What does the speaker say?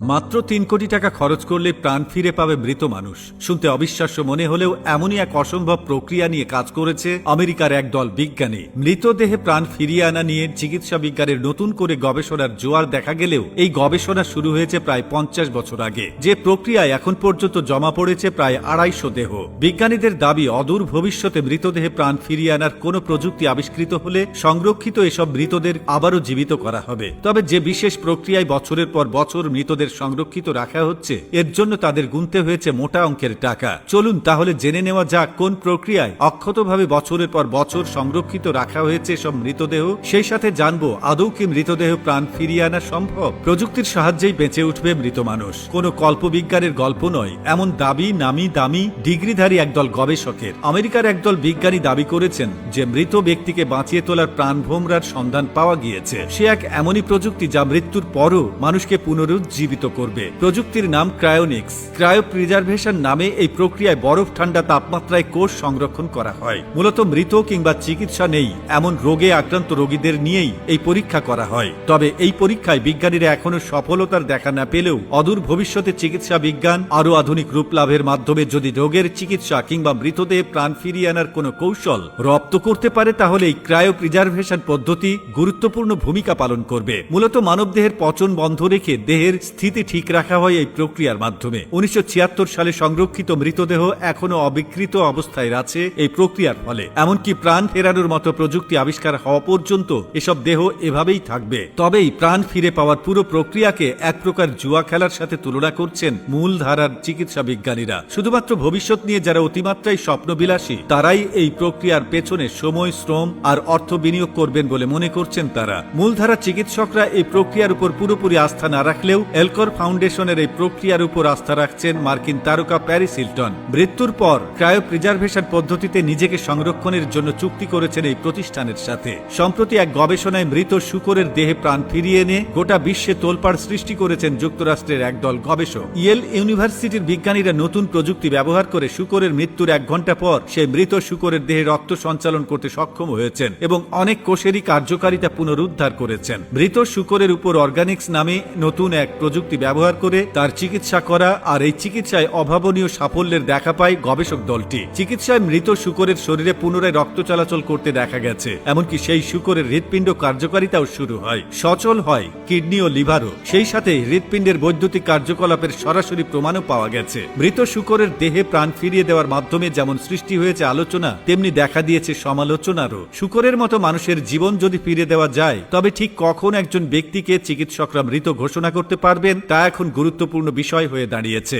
মাত্র ৩ কোটি টাকা খরচ করলে প্রাণ ফিরে পাবে মৃত মানুষ। শুনতে অবিশ্বাস্য মনে হলেও এমনই এক অসম্ভব প্রক্রিয়া নিয়ে কাজ করেছে আমেরিকার একদল বিজ্ঞানী। মৃতদেহে প্রাণ ফিরিয়ে আনা নিয়ে চিকিৎসা বিজ্ঞানের নতুন করে গবেষণার জোয়ার দেখা গেলেও এই গবেষণা শুরু হয়েছে প্রায় ৫০ বছর আগে। যে প্রক্রিয়ায় এখন পর্যন্ত জমা পড়েছে প্রায় ২৫০ দেহ। বিজ্ঞানীদের দাবি অদূর ভবিষ্যতে মৃতদেহে প্রাণ ফিরিয়ে আনার কোন প্রযুক্তি আবিষ্কৃত হলে সংরক্ষিত এসব মৃতদের আবারও জীবিত করা হবে। তবে যে বিশেষ প্রক্রিয়ায় বছরের পর বছর মৃতদের সংরক্ষিত রাখা হচ্ছে, এর জন্য তাদের গুনতে হয়েছে মোটা অঙ্কের টাকা। চলুন তাহলে জেনে নেওয়া যাক কোন প্রক্রিয়ায় অক্ষতভাবে বছরের পর বছর সংরক্ষিত রাখা হয়েছে সব মৃতদেহ। সেই সাথে জানবো আদৌ কি মৃতদেহ প্রাণ ফিরিয়ে আনা সম্ভব। প্রযুক্তির সাহায্যেই বেঁচে উঠবে মৃত মানুষ, কোনো কল্পবিজ্ঞানের গল্প নয়, এমন দাবি নামি দামি ডিগ্রিধারী একদল গবেষকের। আমেরিকার একদল বিজ্ঞানী দাবি করেছেন যে মৃত ব্যক্তিকে বাঁচিয়ে তোলার প্রাণভোমরার সন্ধান পাওয়া গিয়েছে। সে এক এমনই প্রযুক্তি যা মৃত্যুর পরও মানুষকে পুনরুজ্জীবিত করবে। প্রযুক্তির নাম ক্রায়োনিক্স। ক্রায়ো প্রিজার্ভেশন নামে এই প্রক্রিয়ায় বরফ ঠান্ডা তাপমাত্রায় কোষ সংরক্ষণ করা হয়। মূলত মৃত কিংবা চিকিৎসা নেই এমন রোগে আক্রান্ত রোগীদের নিয়েই এই পরীক্ষা করা হয়। তবে এই পরীক্ষায় বিজ্ঞানীরা এখনো সফলতার দেখা না পেলেও অদূর ভবিষ্যতে চিকিৎসা বিজ্ঞান আরো আধুনিক রূপ লাভের মাধ্যমে যদি রোগের চিকিৎসা কিংবা মৃতদেহে প্রাণ ফিরিয়ে আনার কোনো কৌশল রপ্ত করতে পারে, তাহলে এই ক্রায়ো প্রিজার্ভেশন পদ্ধতি গুরুত্বপূর্ণ ভূমিকা পালন করবে। মূলত মানবদেহের পচন বন্ধ রেখে দেহের স্থিতি ঠিক রাখা হয় এই প্রক্রিয়ার মাধ্যমে। ১৯৭৬ সালে সংরক্ষিত মৃতদেহ এখনো অবিকৃত অবস্থায় আছে এই প্রক্রিয়ার ফলে। এমনকি প্রাণ ফেরানোর মতো প্রযুক্তি আবিষ্কার হওয়া পর্যন্ত এসব দেহ এভাবেই থাকবে। তবেই প্রাণ ফিরে পাওয়ার পুরো প্রক্রিয়াকে এক প্রকার জুয়া খেলার সাথে তুলনা করছেন মূল ধারার চিকিৎসা বিজ্ঞানীরা। শুধুমাত্র ভবিষ্যৎ নিয়ে যারা অতিমাত্রায় স্বপ্নবিলাসী, তারাই এই প্রক্রিয়ার পেছনে সময়, শ্রম আর অর্থ বিনিয়োগ করবেন বলে মনে করছেন তারা। মূলধারা চিকিৎসকরা এই প্রক্রিয়ার উপর পুরোপুরি আস্থা না রাখলেও এলকর ফাউন্ডেশনের এই প্রক্রিয়ার উপর আস্থা রাখছেন মার্কিন তারকা প্যারিস হিলটন। মৃত্যুর পর ক্রায়ো প্রিজার্ভেশন পদ্ধতিতে নিজেকে সংরক্ষণের জন্য চুক্তি করেছেন এই প্রতিষ্ঠানের সাথে। সম্প্রতি এক গবেষণায় মৃত শূকরের দেহে প্রাণ ফিরিয়ে এনে গোটা বিশ্বে তোলপাড় সৃষ্টি করেছেন যুক্তরাষ্ট্রের একদল গবেষক। ইয়েল ইউনিভার্সিটির বিজ্ঞানীরা নতুন প্রযুক্তি ব্যবহার করে শূকরের মৃত্যুর ১ ঘণ্টা পর সেই মৃত শূকরের দেহে রক্ত সঞ্চালন করতে সক্ষম হয়েছেন এবং অনেক কোষেরই কার্যকারিতা পুনরুদ্ধার করেছেন। মৃত শূকরের উপর অর্গানিক্স নামে নতুন এক প্রযুক্তি ব্যবহার করে তার চিকিৎসা করা, আর এই চিকিৎসায় অভাবনীয় সাফল্যের দেখা পায় গবেষক দলটি। চিকিৎসায় মৃত শূকরের শরীরে পুনরায় রক্ত চলাচল করতে দেখা গেছে। এমনকি সেই শূকরের হৃৎপিণ্ড কার্যকারিতাও শুরু হয়, সচল হয় কিডনি ও লিভারও। সেই সাথে হৃৎপিণ্ডের বৈদ্যুতিক কার্যকলাপের সরাসরি প্রমাণও পাওয়া গেছে। মৃত শূকরের দেহে প্রাণ ফিরিয়ে দেওয়ার মাধ্যমে যেমন সৃষ্টি হয়েছে আলোচনা, তেমনি দেখা দিয়েছে সমালোচনারও। শূকরের মতো মানুষের জীবন যদি ফিরে দেওয়া যায়, তবে ঠিক কখন একজন ব্যক্তিকে চিকিৎসকরা মৃত ঘোষণা করতে পারবেন তা এখন গুরুত্বপূর্ণ বিষয় হয়ে দাঁড়িয়েছে।